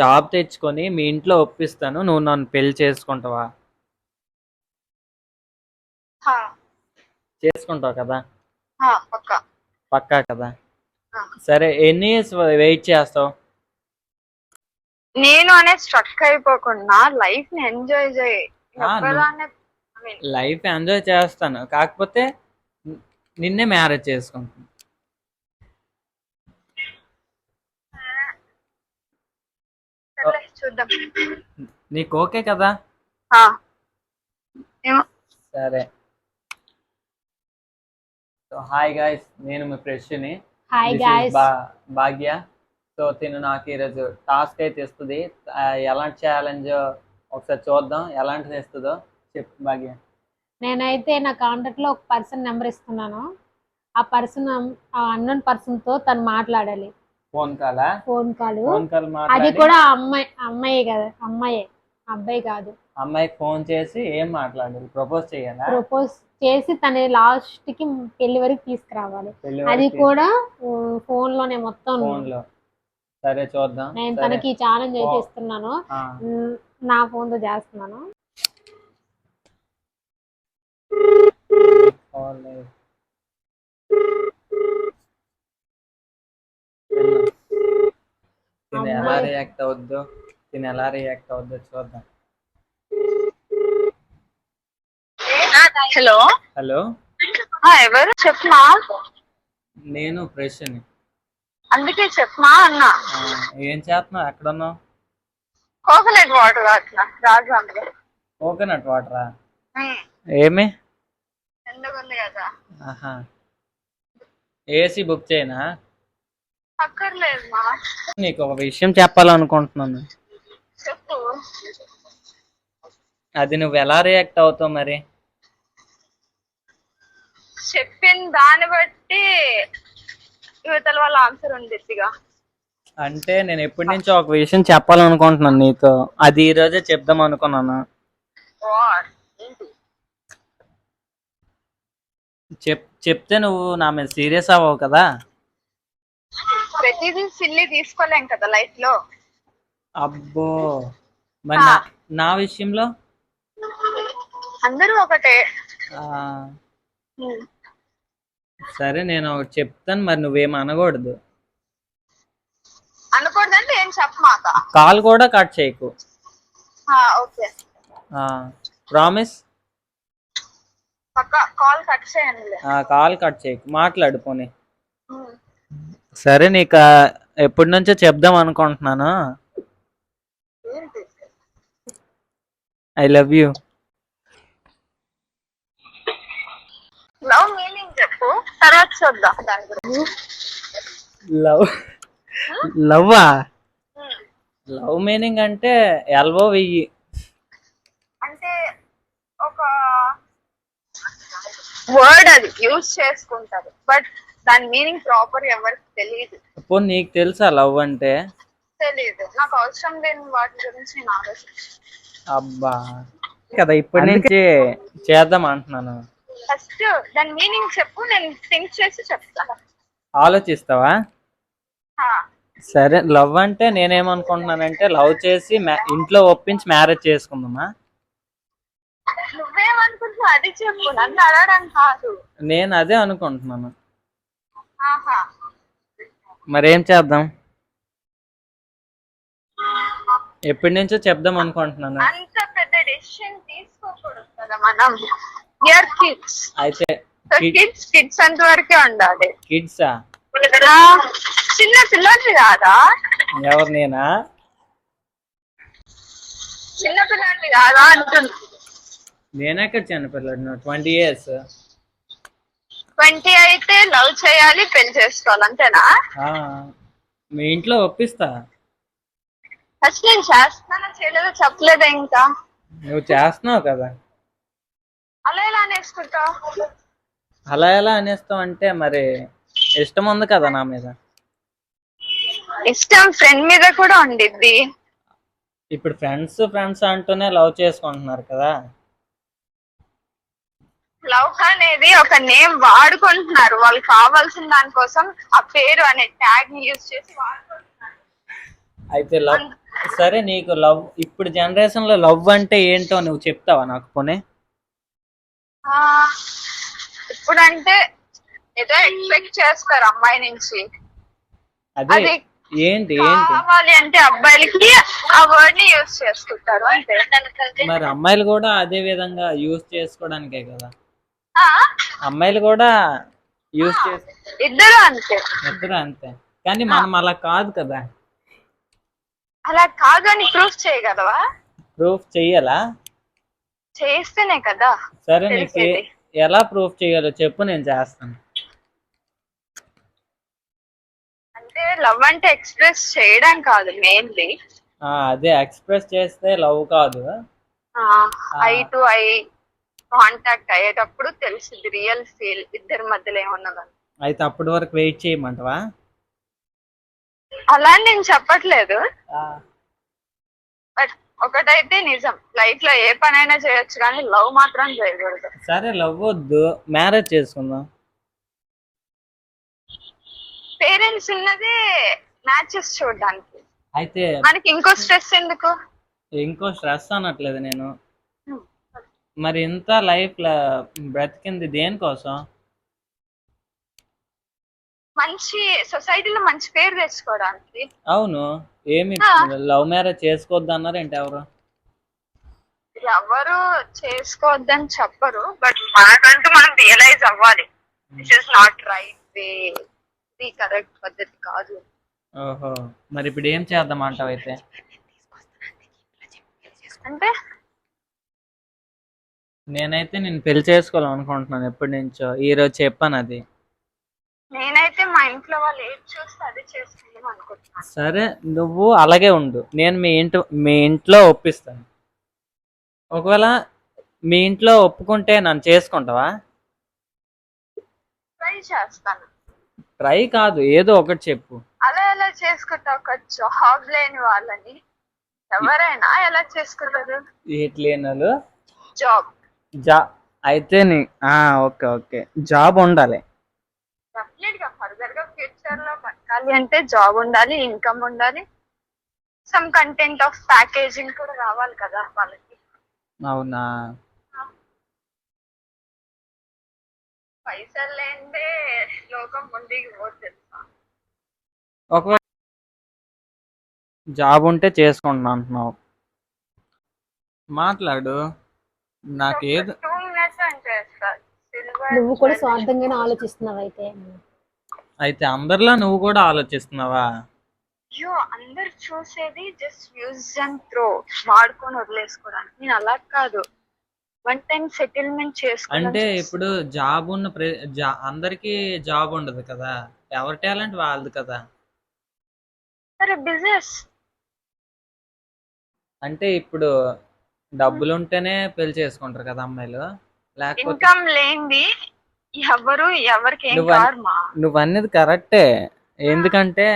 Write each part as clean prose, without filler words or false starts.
Job తెచ్చుకొని మీ ఇంట్లో ఒప్పిస్తాను, నువ్వు నన్ను పెళ్లి చేసుకుంటావా? హా, చేసుకుంటావు కదా? పక్కా. పక్కా కదా? ఆ. సరే, ఎన్ని ఇయర్స్ వెయిట్ చేస్తావు? నేను అనేది స్ట్రక్ అయిపోకుండా లైఫ్ ని ఎంజాయ్ చేయి. ఒక్కదాన్నే లైఫ్ ఎంజాయ్ చేస్తాను, కాకపోతే నిన్నే మ్యారేజ్ చేసుకుంటాను. చూద్దాం. నీకు ఓకే కదా? ఏమో. సరే. హాయ్ గాయ్స్, నేను మీ ప్రెష్ని. Hi guys. భాగ్య. సో తిను నాకు ఈరోజు టాస్క్ అయితే ఇస్తుంది. ఎలాంటి ఛాలెంజ్ ఒకసారి చూద్దాం, ఎలాంటిది ఇస్తుందో చెప్పు భాగ్య. నేనైతే నా కాంటాక్ట్ లో ఒక పర్సన్ నెంబర్ ఇస్తున్నాను. ఆ పర్సన్ అన్నోన్ పర్సన్ తో తను మాట్లాడాలి. ఫోన్ కాల్ అది కూడా అమ్మాయి కదా, అబ్బాయి కాదు. అమ్మాయికి ఫోన్ చేసి ఏం మాట్లాడాలి? ప్రపోజ్ చేయాలా? ప్రపోజ్ చేసి తన లాస్ట్ కి పెళ్లి వరకు తీసుకురావాలి. అది కూడా ఫోన్ లోనే, మొత్తం ఫోన్ లో. సరే చూద్దాం. నేను తనకి ఛాలెంజ్ అయితే ఇస్తున్నాను, నా ఫోన్ తో చేస్తున్నాను. తిను ఎలా రియాక్ట్ అవుద్దో చూద్దాం. హలో. హలో, ఎవరు? చెప్పమా. నేను ప్రెష్ని. అందుకే చెప్పమా అన్నా. ఏం చేస్తున్నావు? ఎక్కడున్నావు? కోకోనట్ వాటర్ అట్లా రాజు. కోకోనట్ వాటరా? ఏమి ఎందుకుంది కదా. ఆహా, ఏసీ బుక్ చేయనా? అక్కర్లేదు మా. నీకు ఒక విషయం చెప్పాలనుకుంటున్నాను. చెప్పు. అది నువ్వు ఎలా రియాక్ట్ అవుతావు మరి? చెప్పిన దాన్ని బట్టి యువతల వాళ్ళ ఆన్సర్ ఉండిద్దిగా. అంటే నేను ఎప్పటి నుంచో ఒక విషయం చెప్పాలనుకుంటున్నాను నీతో, అది ఈ రోజే చెప్దాం అనుకున్నాను. చెప్తే నువ్వు నా మీద సీరియస్ అవ్వవు కదా? ప్రతిదీ సిల్లీ తీసుకోలేం కదా లైఫ్ లో. అబ్బో, మరి నా విషయంలో అందరూ ఒకటే. సరే, నేను ఒకటి చెప్తాను, మరి నువ్వేం అనకూడదు. అనకూడదంటే ఏం చెప్పమాక. కాల్ కూడా కట్ చేయకు. ఓకే. ప్రామిస్? పక్కా కాల్ కట్ చేయండి. కాల్ కట్ చేయకు, మాట్లాడు పోనీ. సరే, నీకు ఎప్పటి నుంచో చెప్దాం అనుకుంటున్నాను. I love you. Love meaning చెప్పు, తర్వాత చూద్దాం దాని గురించి. లవ్ మీనింగ్ అంటే ఎల్వో వెయ్యి. అంటే ఒక వర్డ్ అది యూజ్ చేసుకుంటారు, బట్ దాని మీనింగ్ ప్రాపర్ ఎవరికి తెలియదు. ఇప్పుడు నీకు తెలుసా లవ్ అంటే? తెలీదు, నాకు అవసరం లేని వాటి గురించి నేను ఆలోచిస్తాను. అబ్బా కదా, ఇప్పటి నుంచి చేద్దాం అంటున్నాను. ఫస్ట్ దాని మీనింగ్ చెప్పు, నేను థింక్ చేసి చెప్తాను. ఆలోచిస్తావా? సరే, లవ్ అంటే నేనేమనుకుంటున్నానంటే లవ్ చేసి ఇంట్లో ఒప్పించి మ్యారేజ్ చేసుకుందామా? నువ్వేమనుకుంటున్నావు అది చెప్పు, నన్ను అడగడం కాదు. నేను అదే అనుకుంటున్నాను. మరేం చేద్దాం? ఎప్పటి నుంచో చెప్దాం అనుకుంటున్నాను. అంత పెద్ద డెసిషన్ తీసుకోకూడదు కదా మనం. కిడ్స్ అయితే కిడ్స్ అంత వరకే ఉండాలి. కిడ్సా? చిన్న పిల్లలు కాదా? ఎవరు, నేనా? చిన్న పిల్లలు కాదా అంటున్నా. నేనెక్కడ చిన్నపిల్లడు? 20 years. 20 అయితే లవ్ చేయాలి, పెళ్లి చేసుకోవాలి, అంతేనా? మీ ఇంట్లో ఒప్పిస్తా. ఫస్ట్ నేను చేస్తానో చేయలేదో చెప్పలేదా ఇంకా? నువ్వు చేస్తున్నావు కదా. అలా ఎలా అనేసుకుంటావు? అలా ఎలా అనేస్తావు అంటే మరి ఇష్టం ఉంది కదా నా మీద. ఇష్టం ఫ్రెండ్ మీద కూడా ఉండిద్ది. ఇప్పుడు ఫ్రెండ్స్ అంటూనే లవ్ చేసుకుంటున్నారు కదా. లవ్ అనేది ఒక నేమ్ వాడుకుంటున్నారు, వాళ్ళు కావాల్సిన దానికోసం ఆ పేరు అనే ట్యాగ్ ని యూజ్ చేసి వాడుకుంటున్నారు. అయితే లవ్, సరే నీకు లవ్ ఇప్పుడు జనరేషన్ లో లవ్ అంటే ఏంటో నువ్వు చెప్తావా నాకు పోనీ? ఆ, ఇప్పుడంటే ఏదో ఎక్స్పెక్ట్ చేస్తారు అమ్మాయి నుంచి. అదే అది ఏంటి ఏంటి కావాలి అంటే అబ్బాయిలకి ఆ వర్డ్ ని యూజ్ చేసుకుంటారు అంతే. మరి అమ్మాయిలు కూడా అదే విధంగా యూజ్ చేసుకోవడానికే కదా, ఆ, అమ్మాయిలు కూడా యూజ్ చేసి ఇద్దరు అంతే. ఇద్దరు అంతే, కానీ మనం అలా కాదు కదా. అలా కాదు అని ప్రూఫ్ చేయగలవా? ప్రూఫ్ చెయ్యాలా? చేస్తేనే కదా సరే నీకు తెలిసేది. ఎలా ప్రూఫ్ చేయాలో చెప్పు, నేను చేస్తాను. అంటే లవ్ అంటే ఎక్స్ప్రెస్ చేయడం కాదు మెయిన్లీ, అదే ఎక్స్ప్రెస్ చేస్తే లవ్ కాదు. ఐ టు ఐ కాంటాక్ట్ అయ్యేటప్పుడు తెలిసింది రియల్ ఫీల్ ఇద్దరి మధ్యలో ఏమున్నదని. అయితే అప్పటి వరకు వెయిట్ చేయమంటావా? అలా అని నేను చెప్పట్లేదు, బట్ ఒకటైతే నిజం, లైఫ్ లో ఏ పనైనా చేయొచ్చు కానీ లవ్ మాత్రం చేయకూడదు. సరే లవ్ వద్దు, మ్యారేజ్ చేసుకుందాం. పేరెంట్స్ ఉన్నదే మ్యాచెస్ చూడడానికి, అయితే మనకి ఇంకో స్ట్రెస్ ఎందుకు? ఇంకో స్ట్రెస్ అనట్లేదు నేను, మరి ఇంత లైఫ్ బ్రతికింది దేనికోసం? మంచి సొసైటీలో మంచి పేరు తెచ్చుకోవడానికి. అవును, ఏమి లవ్ మ్యారేజ్ చేసుకోవద్దు అన్నారు ఏంటి ఎవరు? ఎవరు చేసుకోవద్దని చెప్పరు, బట్ మనకంటూ మనం రియలైజ్ అవ్వాలి this is not right way, ఇది కరెక్ట్ పద్ధతి కాదు. ఓహో, మరి ఇప్పుడు ఏం చేద్దాం అంటావు అయితే? అంటే నేనైతే నేను పెళ్లి చేసుకోవాలనుకుంటున్నాను ఎప్పటి నుంచో, ఈ రోజు చెప్పాను అది. నేనైతే మా ఇంట్లో వాళ్ళు ఏది చూస్తే అది చేసుకుందాం అనుకుంటున్నాను. సరే నువ్వు అలాగే ఉండు, నేను మీ ఇంట్లో ఒప్పిస్తాను. ఒకవేళ మీ ఇంట్లో ఒప్పుకుంటే నన్ను చేసుకుంటావా? ట్రై చేస్తాను. ట్రై కాదు, ఏదో ఒకటి చెప్పు. అలా ఎలా చేసుకుంటా? ఒక జాబ్ లేని వాళ్ళని ఎవరైనా ఎలా చేసుకుంటారు? ఎట్లేనాలు జాబ్ అయితే ఓకే ఓకే, జాబ్ ఉండాలి. డెఫినెట్ గా ఫర్దర్ గా ఫ్యూచర్ లో బతకాలి అంటే జాబ్ ఉండాలి, ఇన్కమ్ ఉండాలి, సమ్ కంటెంట్ ఆఫ్ ప్యాకేజింగ్ కూడా రావాలి కదా వాళ్ళకి. అవునా? పైసలు లేదే లోకం ముందుకు పోతుంది. ఒకవేళ జాబ్ ఉంటే చేసుకుంటున్నా అంటున్నావు, మాట్లాడు. నాకు ఏదో 2 minutes అని చేస్తారు. నువ్వు కూడా స్వార్థంగానే ఆలోచిస్తున్నావు అయితే. అయితే అందరిలా నువ్వు కూడా ఆలోచిస్తున్నావా? అయ్యో, అందరు చూసేది జస్ట్ యూజ్ అండ్ త్రో, వాడుకొని వదిలేసుకోవడానికి. నేను అలా కాదు, వన్ టైం సెటిల్మెంట్ అంటే చేసుకోవడం. ఇప్పుడు జాబ్ ఉన్న అందరికీ జాబ్ ఉండదు కదా, ఎవరి టాలెంట్ వాళ్ళది కదా. సరే బిజినెస్ అంటే ఇప్పుడు డబ్బులు ఉంటేనే పెళ్లి చేసుకుంటారు కదా అమ్మాయిలు, లేకపోతే ఇన్కమ్ లేనిది ఎవరు ఎవరికి ఏం నువ్వు కారు మా. నువ్వు అన్నది కరెక్టే, ఎందుకంటే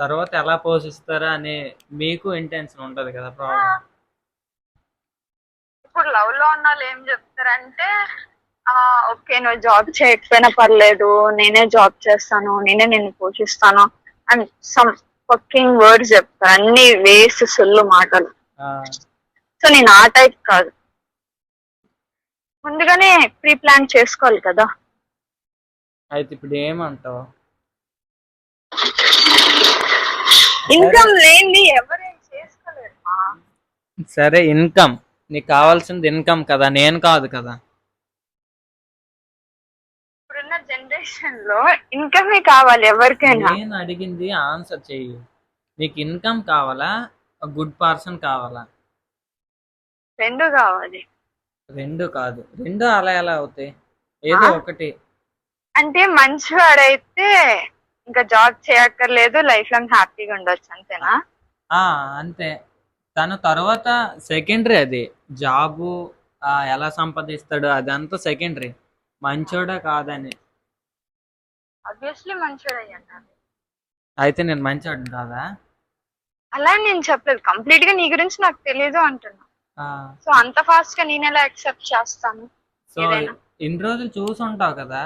తర్వాత ఎలా పోషిస్తారా అని మీకు ఇంటెన్షన్ ఉంటది కదా. ప్రాబ్లం ఇప్పుడు లవ్ లో ఉన్న వాళ్ళు ఏం చెప్తారంటే, ఓకే నువ్వు జాబ్ చేయకపోయినా పర్లేదు, నేనే జాబ్ చేస్తాను, నేనే నిన్ను పోషిస్తాను అండ్ సమ్ ఫకింగ్ వర్డ్స్ చెప్తారు, అన్ని వేస్ట్ సొల్లు మాటలు. సో నేను ఆ టైప్ కాదు, ముందుగానే ప్రీ ప్లాన్ చేసుకోవాలి కదా. అయితే ఇప్పుడు ఏమంటావు? ఇన్కమ్ లేనిది ఎవరేం చేసుకోలేరు మా. సరే ఇన్కమ్, నీకు కావాల్సింది ఇన్కమ్ కదా, నేను కాదు కదా. ఇప్పుడున్న జనరేషన్ లో ఇన్కమే కావాలి ఎవరికైనా. నేను అడిగింది ఆన్సర్ చెయ్యి, నీకు ఇన్కమ్ కావాలా, గుడ్ పర్సన్ కావాలా? రెండు కావాలి. రెండు కాదు, రెండు అలా ఎలా అవుతాయి? ఏదో ఒకటి. అంటే మంచివాడైతే ఇంకా జాబ్ చేయక్కర్లేదు, లైఫ్ లాంగ్ హ్యాపీగా ఉండొచ్చు, అంతేనా? అంతే, తను తర్వాత సెకండరీ, అది జాబు ఎలా సంపాదిస్తాడు అదంతా సెకండరీ, మంచోడా కాదని. ఆబ్వియస్లీ మంచివాడు అయ్యాను. అయితే నేను మంచోడు కాదా? అలా నేను చెప్పలేదు, కంప్లీట్ గా నీ గురించి నాకు తెలియదు అంటున్నా. సో అంత ఫాస్ట్ గా నేను ఎలా యాక్సెప్ట్ చేస్తాను? సో ఇన్ని రోజులు చూసుంటావు కదా.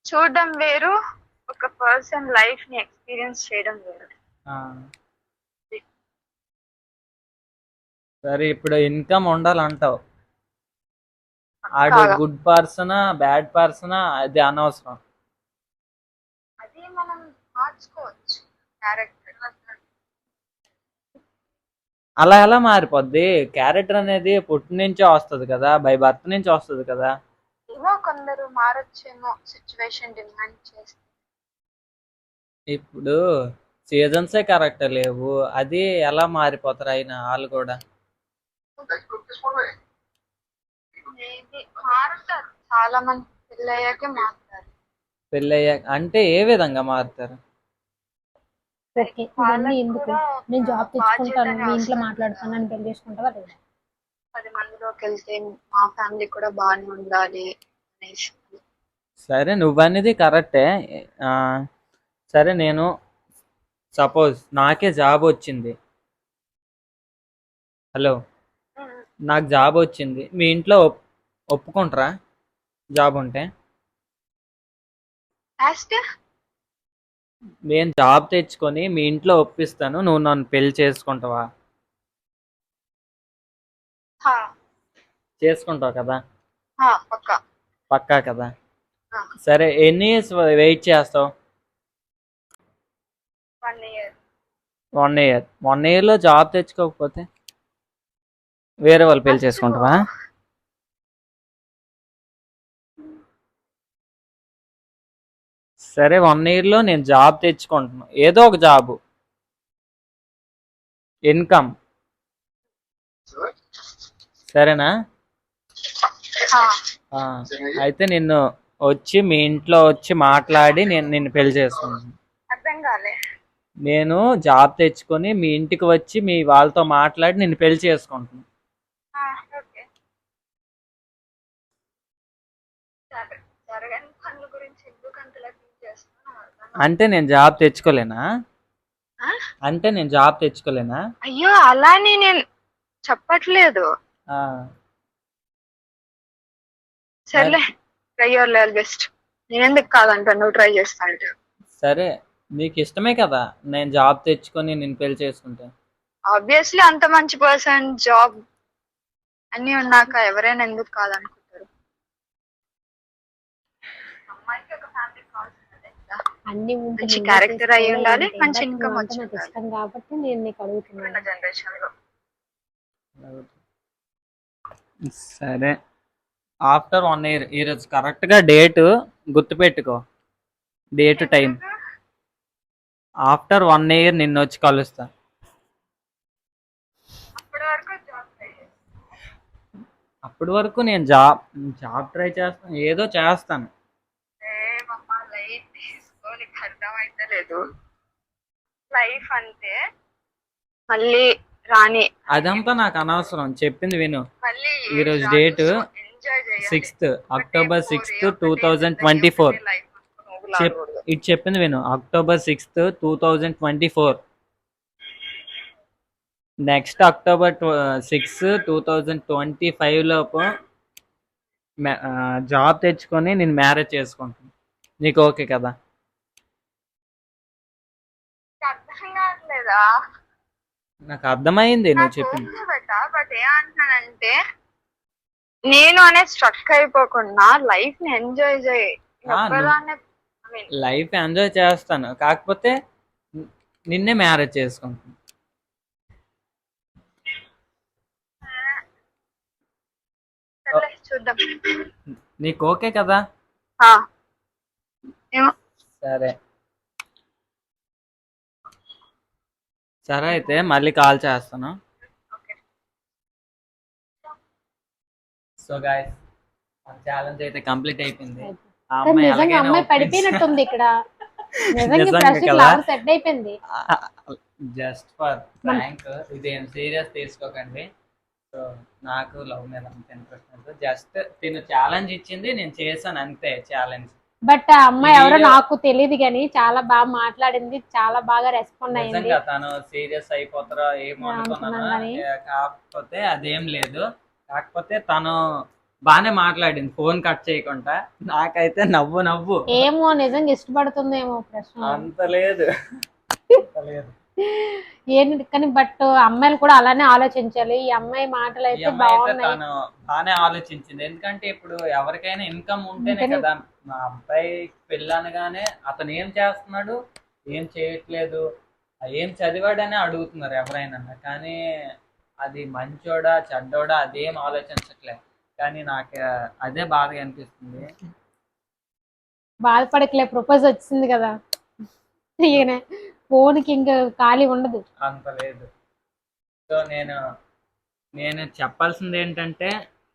చూడడం వేరు, ఒక పర్సన్ లైఫ్ ని ఎక్స్పీరియన్స్ చేయడం వేరు. సరే ఇప్పుడు ఇన్కమ్ ఉండాలంటావు. ఆడు పక్కాగా. గుడ్ పర్సనా బ్యాడ్ పర్సనా అది అనవసరం. అది మనం మార్చుకోవచ్చు క్యారెక్టర్. అలా ఎలా మారిపోద్ది? క్యారెక్టర్ అనేది పుట్టి నుంచే వస్తుంది కదా, బై బర్త్ నుంచి వస్తుంది కదా. ఏమో కొందరు మారొచ్చేమో సిచ్యువేషన్ డిమాండ్ చేస్తే. ఇప్పుడు సీజన్సే కరెక్ట్ లేవు, అది ఎలా మారిపోతారు అయినా వాళ్ళు కూడా. మేబీ మారుతారు, చాలా మంది పెళ్ళయ్యాకే మారుతారు. పెళ్ళయ్యాక అంటే ఏ విధంగా మారుతారు? ఓకే ఇవన్నీ వాళ్ళకి ఎందుకు, కూడా నేను జాబ్ తెచ్చుకుంటాను, బాధ్యత మీ ఇంట్లో వస్తుంది మాట్లాడుతాను, కదా. అని పెళ్లి చేసుకుంటావా లేదా? 10 మందిలోకి వెళ్తే మా ఫ్యామిలీ కూడా బాగానే ఉండాలి అనేసి. సరే నువ్వనేది కరెక్టే. ఆ, సరే నేను సపోజ్ నాకే జాబ్ వచ్చింది. హలో, నాకు జాబ్ వచ్చింది, మీ ఇంట్లో ఒప్పుకుంటారా జాబ్ ఉంటే? లాస్ట్ నేను జాబ్ తెచ్చుకొని మీ ఇంట్లో ఒప్పిస్తాను, నువ్వు నన్ను పెళ్లి చేసుకుంటావా? చేసుకుంటావు కదా? పక్కా. పక్కా కదా? ఆ, సరే ఎన్ని ఇయర్స్ వెయిట్ చేస్తావు? 1 year. 1 ఇయర్. 1 ఇయర్లో జాబ్ తెచ్చుకోకపోతే వేరే వాళ్ళు పెళ్లి చేసుకుంటావా? సరే 1 ఇయర్లో నేను జాబ్ తెచ్చుకుంటున్నాను, ఏదో ఒక జాబ్, ఇన్కమ్, సరేనా? ఆ, ఆ, అయితే నిన్ను వచ్చి మీ ఇంట్లో వచ్చి మాట్లాడి నేను నిన్ను పెళ్లి చేసుకుంటాను. అర్థం కాలే. నేను జాబ్ తెచ్చుకొని మీ ఇంటికి వచ్చి మీ వాళ్ళతో మాట్లాడి నిన్ను పెళ్లి చేసుకుంటాను. ఓకే. జరగని పనుల గురించి ఎందుకు అంతలా థింక్ చేస్తున్నావు? అంటే నేను జాబ్ తెచ్చుకోలేనా? అంటే నేను జాబ్ తెచ్చుకోలేనా? అయ్యో అలానే నేను చెప్పట్లేదు. ఆ, సర్లే, ట్రై యువర్ లెవెల్ బెస్ట్. నేను ఎందుకు కాదంటా, నువ్వు ట్రై చేస్తా అంటే. సరే నీకు ఇష్టమే కదా నేను జాబ్ తెచ్చుకొని నిన్ను పెళ్లి చేసుకుంటే? ఆబ్వియస్లీ అంత మంచి పర్సన్, జాబ్ అన్ని ఉన్నాక ఎవరైనా ఎందుకు కాదనుకుంటారు? అమ్మాయికి ఒక ఫ్యామిలీ కావాల్సిందే కదా. అన్ని ఉంటే మంచి నువ్వే క్యారెక్టర్ అయి చేసుకోవాలి, ఉండాలి, ఏంటి? మంచి బట్ ఇన్కమ్ నువ్వు వచ్చి అంటే నాకు ఉండాలి ఇష్టం కాబట్టి నేను నీకు అడుగుతున్నాను. ఇప్పుడున్న జనరేషన్ లో. సరే ఆఫ్టర్ 1 ఇయర్, ఈరోజు కరెక్ట్గా డేట్ గుర్తుపెట్టుకో, డేట్ టైం. ఆఫ్టర్ 1 ఇయర్ నిన్ను వచ్చి కలుస్తా. అప్పటి వరకు జాబ్ ట్రై చేస్తా. అప్పటి వరకు నేను జాబ్ ట్రై చేస్తాను, ఏదో చేస్తాను. ఏమమ్మా లైఫ్ తీసుకో, నీకు అర్థమైతే లేదు. లైఫ్ అంటే మళ్ళీ రాని, అదంతా నాకు అనవసరం, చెప్పింది విను. మళ్ళీ ఈరోజు డేట్ ఎంజాయ్ చేయాలి. 6th October 6th 2024. ఇది చెప్పింది విను, October 6th 2024. నెక్స్ట్ October 6 2025 లోపు జాబ్ తెచ్చుకొని నేను మ్యారేజ్ చేసుకుంటాను. నీకు ఓకే కదా? అర్థం కావట్లేదా? నాకు అర్థమైంది నువ్వు నాకు చెప్పింది. ఓకే బెటా, బట్ ఏమంటున్నానంటే నేను అనేది స్ట్రక్ అయిపోకుండా లైఫ్ ని ఎంజాయ్ చేయి. ఒక్కదాన్నే I mean, లైఫ్ ఎంజాయ్ చేస్తాను, కాకపోతే నిన్నే మ్యారేజ్ చేసుకుంటాను. సర్లే చూద్దాం. నీకు ఓకే కదా? ఆ, ఏమో. సరే సరే అయితే మళ్ళీ కాల్ చేస్తాను. ఓకే. సో గాయస్, మన ఛాలెంజ్ అయితే కంప్లీట్ అయిపోయింది. ఆ కానీ అమ్మాయి నిజంగా ఎలాగైనా అమ్మాయి పడిపోయినట్టుంది ఇక్కడ. నిజంగా నిజంగా ప్రస్తుతం కదా? లవర్ సెట్ అయిపోయింది. జస్ట్ ఫర్ ప్రాంక్, ఇదేం సీరియస్ తీసుకోకండి. సో నాకు లవ్ మీద అంత ఇంట్రెస్ట్ లేదు, జస్ట్ తిను ఛాలెంజ్ ఇచ్చింది, నేను చేశాను అంతే ఛాలెంజ్. బట్ ఆ అమ్మాయి ఎవరో వీడియో- నాకు తెలియదు కానీ చాలా బాగా మాట్లాడింది, చాలా బాగా రెస్పాండ్ అయింది. నిజంగా తను సీరియస్ అయిపోతారో ఏమో అనుకున్నాను, అనుకున్నాను కానీ. కాకపోతే అదేం లేదు. కాకపోతే తను బాగానే మాట్లాడింది ఫోన్ కట్ చేయకుండా. నాకైతే నవ్వు ఏమో నిజంగా ఇష్టపడుతుందేమో ప్రశ్న. అంత లేదు. ఏంటి కానీ బట్ అమ్మాయిలు కూడా అలానే ఆలోచించాలి. ఈ అమ్మాయి మాటలు ఈ అయితే అమ్మాయి అయితే బాగున్నాయి. తను బాగానే ఆలోచించింది. ఎందుకంటే ఇప్పుడు ఎవరికైనా ఇన్కమ్ ఉంటేనే ఉంటేనే- కదా. మా అబ్బాయి పెళ్ళి అనగానే అతను ఏం చేస్తున్నాడు, ఏం చేయట్లేదు, ఏం చదివాడని అడుగుతున్నారు ఎవరైనా. కానీ అది మంచోడా చెడ్డోడా అదేం ఆలోచించట్లేదు. కానీ నాకు అదే బాధగా అనిపిస్తుంది. బాధపడకలే, ప్రపోజ్ వచ్చింది కదా, ఈయన ఫోన్కి ఇంకా ఖాళీ ఉండదు. అంత లేదు. సో నేను చెప్పాల్సింది ఏంటంటే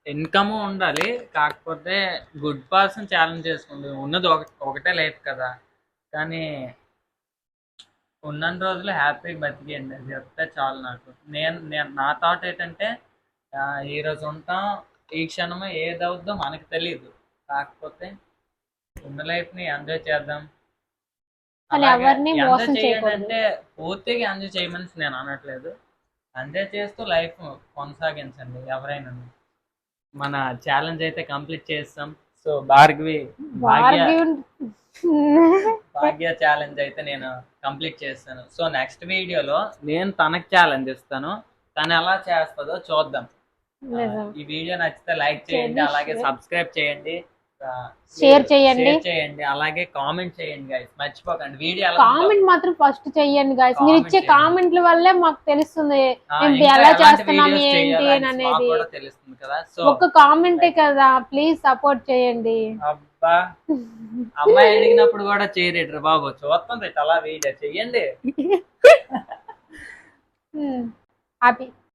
ఇన్కమ్ ఉండాలి, కాకపోతే గుడ్ పర్సన్ ఛాలెంజ్ చేసుకుంది. ఉన్నది ఒకటే లైఫ్ కదా. కానీ ఉన్నన్ని రోజులు హ్యాపీగా బతికేయండి, అది చెప్తే చాలు నాకు. నేను నా థాట్ ఏంటంటే ఈరోజు ఉంటాం, ఈ క్షణమే ఏదవుద్దో మనకు తెలియదు. కాకపోతే ఉన్న లైఫ్ని ఎంజాయ్ చేద్దాం. కానీ అలాగే ఎవరిని ఎంజాయ్ మోసం చేయండి చేయకూడదు. అంటే పూర్తిగా ఎంజాయ్ చేయమని నేను అనట్లేదు. ఎంజాయ్ చేస్తూ లైఫ్ కొనసాగించండి ఎవరైనా. మన ఛాలెంజ్ అయితే కంప్లీట్ చేస్తాం. సో భార్గవి భాగ్య ఛాలెంజ్ అయితే నేను కంప్లీట్ చేస్తాను. సో నెక్స్ట్ వీడియోలో నేను తనకు ఛాలెంజ్ ఇస్తాను, తను ఎలా చేస్తుందో చూద్దాం. ఈ వీడియో నచ్చితే లైక్ చేయండి, అలాగే సబ్స్క్రైబ్ చేయండి, షేర్ చేయండి, షేర్ చేయండి, అలాగే కామెంట్ చేయండి గైస్. మర్చిపోకండి వీడియో ఎలా ఉందో కామెంట్ మాత్రం ఫస్ట్ చెయ్యండి గాయస్. మీరు Comment ఇచ్చే చేయండి. కామెంట్ల వల్లే మాకు తెలుస్తుంది మేము ఇంకా ఎలా ఎలాంటి చేస్తున్నాం videos ఏంటి చేయాలని మాకు అనేది. కూడా తెలుస్తుంది కదా. సో ఒక్క కామెంటే కదా, ప్లీజ్ సపోర్ట్ చేయండి. అబ్బా, అమ్మాయి అడిగినప్పుడు కూడా చేయరేట్రా బాబు, చూస్తుంది అలా వీడియో చెయ్యండి. హ్యాపీ